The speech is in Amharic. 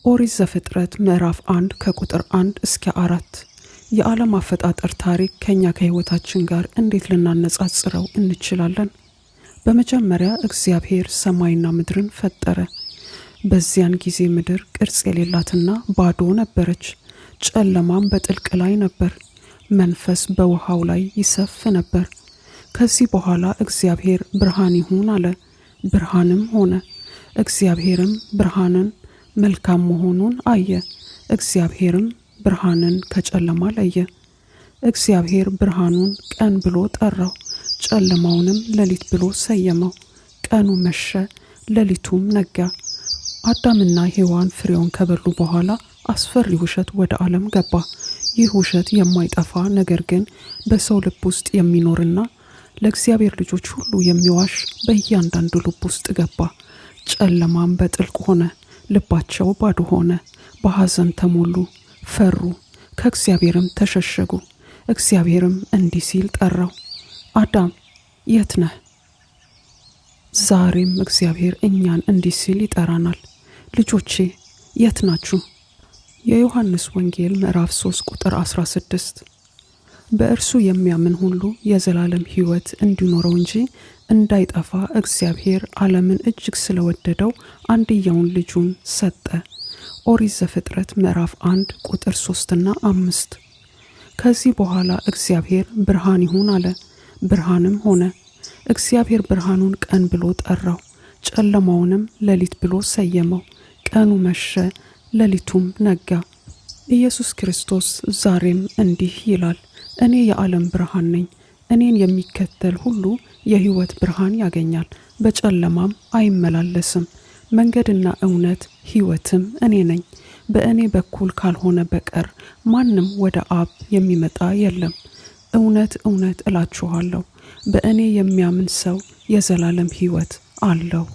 ኦሪት ዘፍጥረት ምዕራፍ 1 ከቁጥር 1 እስከ 4 የዓለም አፈጣጠር ታሪክ ከኛ ከህይወታችን ጋር እንዴት ልናነጻጽረው እንችላለን? በመጀመሪያ እግዚአብሔር ሰማይና ምድርን ፈጠረ። በዚያን ጊዜ ምድር ቅርጽ የሌላትና ባዶ ነበረች። ጨለማም በጥልቅ ላይ ነበር። መንፈስ በውሃው ላይ ይሰፍ ነበር። ከዚህ በኋላ እግዚአብሔር ብርሃን ይሁን አለ። ብርሃንም ሆነ። እግዚአብሔርም ብርሃንን መልካም መሆኑን አየ። እግዚአብሔርም ብርሃንን ከጨለማ ለየ። እግዚአብሔር ብርሃኑን ቀን ብሎ ጠራው፣ ጨለማውንም ሌሊት ብሎ ሰየመው። ቀኑ መሸ፣ ሌሊቱም ነጋ። አዳምና ሔዋን ፍሬውን ከበሉ በኋላ አስፈሪ ውሸት ወደ ዓለም ገባ። ይህ ውሸት የማይጠፋ ነገር ግን በሰው ልብ ውስጥ የሚኖርና ለእግዚአብሔር ልጆች ሁሉ የሚዋሽ በእያንዳንዱ ልብ ውስጥ ገባ። ጨለማም በጥልቅ ሆነ፣ ልባቸው ባዶ ሆነ፣ በሐዘን ተሞሉ፣ ፈሩ፣ ከእግዚአብሔርም ተሸሸጉ። እግዚአብሔርም እንዲህ ሲል ጠራው፣ አዳም የት ነህ? ዛሬም እግዚአብሔር እኛን እንዲህ ሲል ይጠራናል፣ ልጆቼ የት ናችሁ? የዮሐንስ ወንጌል ምዕራፍ 3 ቁጥር 16 በእርሱ የሚያምን ሁሉ የዘላለም ሕይወት እንዲኖረው እንጂ እንዳይጠፋ እግዚአብሔር ዓለምን እጅግ ስለወደደው አንድያውን ልጁን ሰጠ። ኦሪት ዘፍጥረት ምዕራፍ 1 ቁጥር 3 እና 5 ከዚህ በኋላ እግዚአብሔር ብርሃን ይሁን አለ። ብርሃንም ሆነ። እግዚአብሔር ብርሃኑን ቀን ብሎ ጠራው፣ ጨለማውንም ሌሊት ብሎ ሰየመው። ቀኑ መሸ፣ ሌሊቱም ነጋ። ኢየሱስ ክርስቶስ ዛሬም እንዲህ ይላል፣ እኔ የዓለም ብርሃን ነኝ። እኔን የሚከተል ሁሉ የሕይወት ብርሃን ያገኛል፣ በጨለማም አይመላለስም። መንገድና እውነት ሕይወትም እኔ ነኝ። በእኔ በኩል ካልሆነ በቀር ማንም ወደ አብ የሚመጣ የለም። እውነት እውነት እላችኋለሁ፣ በእኔ የሚያምን ሰው የዘላለም ሕይወት አለው።